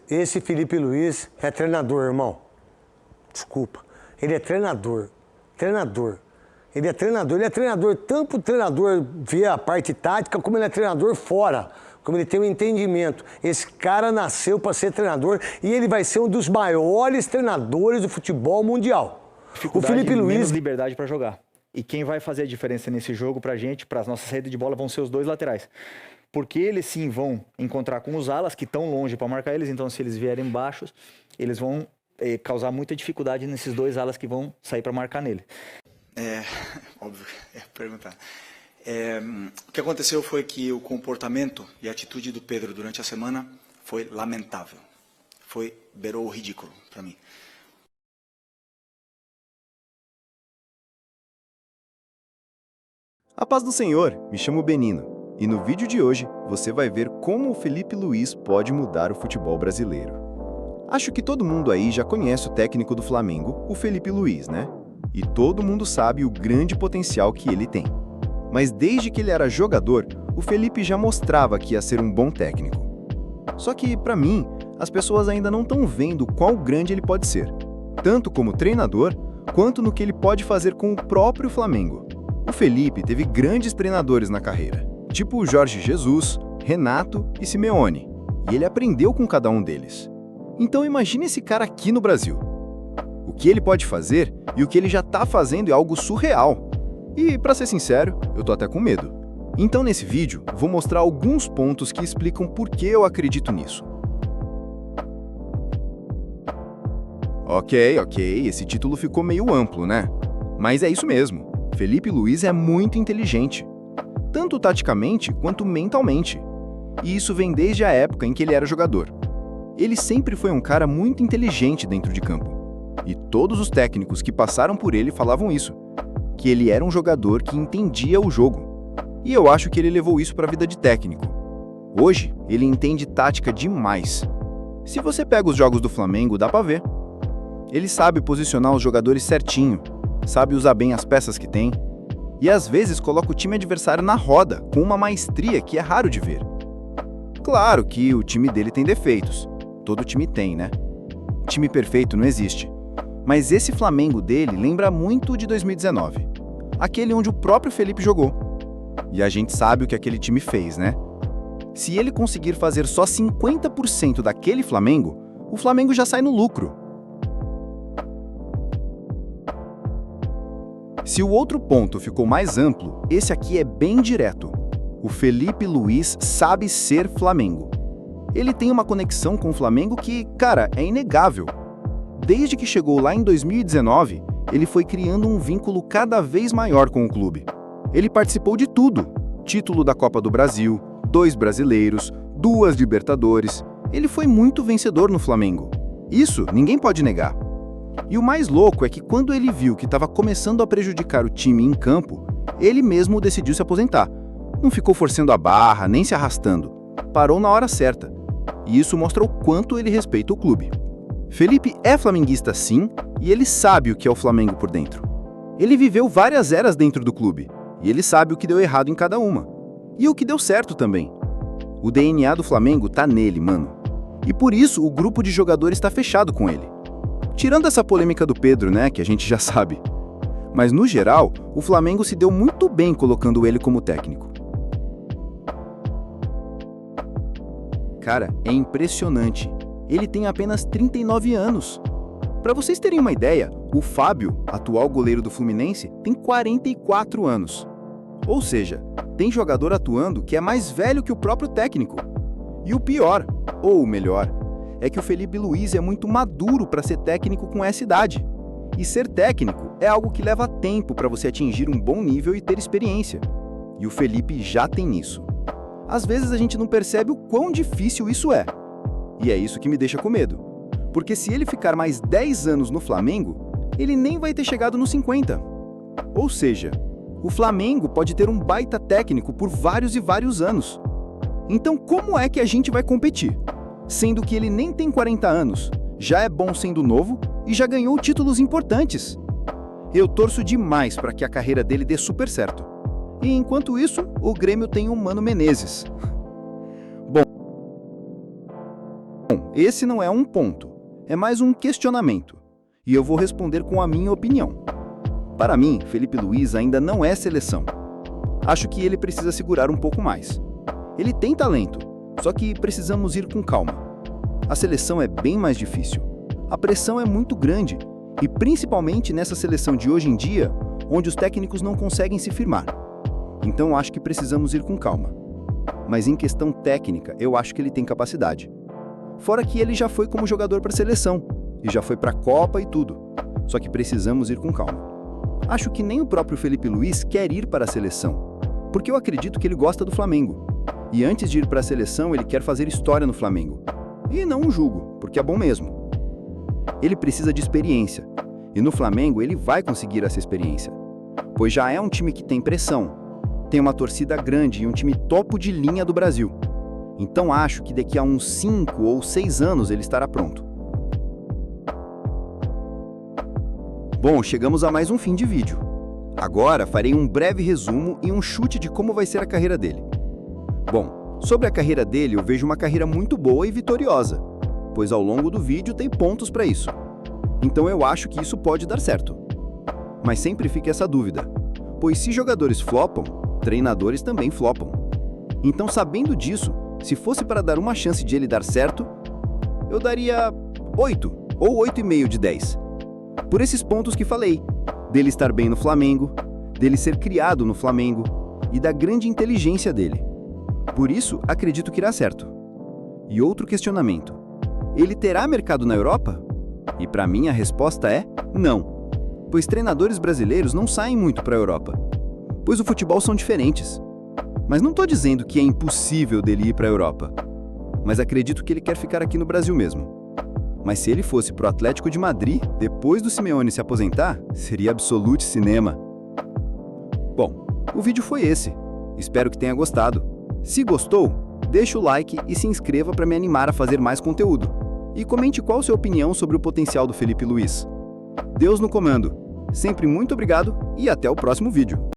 Esse Felipe Luiz é treinador, irmão. Desculpa. Ele é treinador. Treinador. Ele é treinador. Ele é treinador, tanto o treinador vê a parte tática, como ele é treinador fora. Como ele tem um entendimento. Esse cara nasceu para ser treinador e ele vai ser um dos maiores treinadores do futebol mundial. O Felipe Luiz... menos liberdade para jogar. E quem vai fazer a diferença nesse jogo pra gente, para as nossas saídas de bola, vão ser os dois laterais. Porque eles sim vão encontrar com os alas que estão longe para marcar eles, então se eles vierem baixos, eles vão causar muita dificuldade nesses dois alas que vão sair para marcar nele. Óbvio, perguntar. O que aconteceu foi que o comportamento e a atitude do Pedro durante a semana foi lamentável. Beirou o ridículo para mim. A paz do Senhor, me chamo Benino. E no vídeo de hoje, você vai ver como o Felipe Luiz pode mudar o futebol brasileiro. Acho que todo mundo aí já conhece o técnico do Flamengo, o Felipe Luiz, né? E todo mundo sabe o grande potencial que ele tem. Mas desde que ele era jogador, o Felipe já mostrava que ia ser um bom técnico. Só que, para mim, as pessoas ainda não estão vendo quão grande ele pode ser, tanto como treinador, quanto no que ele pode fazer com o próprio Flamengo. O Felipe teve grandes treinadores na carreira, tipo Jorge Jesus, Renato e Simeone, e ele aprendeu com cada um deles. Então imagine esse cara aqui no Brasil. O que ele pode fazer e o que ele já está fazendo é algo surreal. E, para ser sincero, eu tô até com medo. Então nesse vídeo, vou mostrar alguns pontos que explicam por que eu acredito nisso. Ok, esse título ficou meio amplo, né? Mas é isso mesmo. Felipe Luiz é muito inteligente, tanto taticamente quanto mentalmente. E isso vem desde a época em que ele era jogador. Ele sempre foi um cara muito inteligente dentro de campo. E todos os técnicos que passaram por ele falavam isso, que ele era um jogador que entendia o jogo. E eu acho que ele levou isso para a vida de técnico. Hoje, ele entende tática demais. Se você pega os jogos do Flamengo, dá para ver. Ele sabe posicionar os jogadores certinho, sabe usar bem as peças que tem, e às vezes coloca o time adversário na roda, com uma maestria que é raro de ver. Claro que o time dele tem defeitos. Todo time tem, né? Time perfeito não existe. Mas esse Flamengo dele lembra muito de 2019. Aquele onde o próprio Felipe jogou. E a gente sabe o que aquele time fez, né? Se ele conseguir fazer só 50% daquele Flamengo, o Flamengo já sai no lucro. Se o outro ponto ficou mais amplo, esse aqui é bem direto. O Felipe Luiz sabe ser Flamengo. Ele tem uma conexão com o Flamengo que, cara, é inegável. Desde que chegou lá em 2019, ele foi criando um vínculo cada vez maior com o clube. Ele participou de tudo. Título da Copa do Brasil, 2 brasileiros, 2 Libertadores. Ele foi muito vencedor no Flamengo. Isso ninguém pode negar. E o mais louco é que quando ele viu que estava começando a prejudicar o time em campo, ele mesmo decidiu se aposentar. Não ficou forçando a barra, nem se arrastando. Parou na hora certa. E isso mostra o quanto ele respeita o clube. Felipe é flamenguista sim, e ele sabe o que é o Flamengo por dentro. Ele viveu várias eras dentro do clube, e ele sabe o que deu errado em cada uma. E o que deu certo também. O DNA do Flamengo tá nele, mano. E por isso o grupo de jogadores está fechado com ele. Tirando essa polêmica do Pedro, né, que a gente já sabe. Mas no geral, o Flamengo se deu muito bem colocando ele como técnico. Cara, é impressionante. Ele tem apenas 39 anos. Para vocês terem uma ideia, o Fábio, atual goleiro do Fluminense, tem 44 anos. Ou seja, tem jogador atuando que é mais velho que o próprio técnico. E o pior, ou o melhor, é que o Felipe Luiz é muito maduro para ser técnico com essa idade. E ser técnico é algo que leva tempo para você atingir um bom nível e ter experiência. E o Felipe já tem isso. Às vezes a gente não percebe o quão difícil isso é. E é isso que me deixa com medo. Porque se ele ficar mais 10 anos no Flamengo, ele nem vai ter chegado nos 50. Ou seja, o Flamengo pode ter um baita técnico por vários e vários anos. Então como é que a gente vai competir? Sendo que ele nem tem 40 anos, já é bom sendo novo e já ganhou títulos importantes. Eu torço demais para que a carreira dele dê super certo. E enquanto isso, o Grêmio tem o Mano Menezes. Bom, esse não é um ponto, é mais um questionamento. E eu vou responder com a minha opinião. Para mim, Felipe Luiz ainda não é seleção. Acho que ele precisa segurar um pouco mais. Ele tem talento, só que precisamos ir com calma. A seleção é bem mais difícil. A pressão é muito grande, e principalmente nessa seleção de hoje em dia, onde os técnicos não conseguem se firmar. Então acho que precisamos ir com calma. Mas em questão técnica, eu acho que ele tem capacidade. Fora que ele já foi como jogador para a seleção, e já foi para a Copa e tudo. Só que precisamos ir com calma. Acho que nem o próprio Felipe Luiz quer ir para a seleção, porque eu acredito que ele gosta do Flamengo. E antes de ir para a seleção, ele quer fazer história no Flamengo. E não o julgo, porque é bom mesmo. Ele precisa de experiência, e no Flamengo ele vai conseguir essa experiência, pois já é um time que tem pressão, tem uma torcida grande e um time topo de linha do Brasil. Então acho que daqui a uns 5 ou 6 anos ele estará pronto. Bom, chegamos a mais um fim de vídeo. Agora farei um breve resumo e um chute de como vai ser a carreira dele. Bom, sobre a carreira dele eu vejo uma carreira muito boa e vitoriosa, pois ao longo do vídeo tem pontos para isso. Então eu acho que isso pode dar certo. Mas sempre fica essa dúvida, pois se jogadores flopam, treinadores também flopam. Então, sabendo disso, se fosse para dar uma chance de ele dar certo, eu daria 8 ou 8,5 de 10. Por esses pontos que falei, dele estar bem no Flamengo, dele ser criado no Flamengo e da grande inteligência dele. Por isso, acredito que irá certo. E outro questionamento: ele terá mercado na Europa? E para mim a resposta é não, pois treinadores brasileiros não saem muito para a Europa, pois o futebol são diferentes. Mas não estou dizendo que é impossível dele ir para a Europa, mas acredito que ele quer ficar aqui no Brasil mesmo. Mas se ele fosse para o Atlético de Madrid, depois do Simeone se aposentar, seria absolute cinema. Bom, o vídeo foi esse. Espero que tenha gostado. Se gostou, deixa o like e se inscreva para me animar a fazer mais conteúdo. E comente qual a sua opinião sobre o potencial do Felipe Luiz. Deus no comando. Sempre muito obrigado e até o próximo vídeo.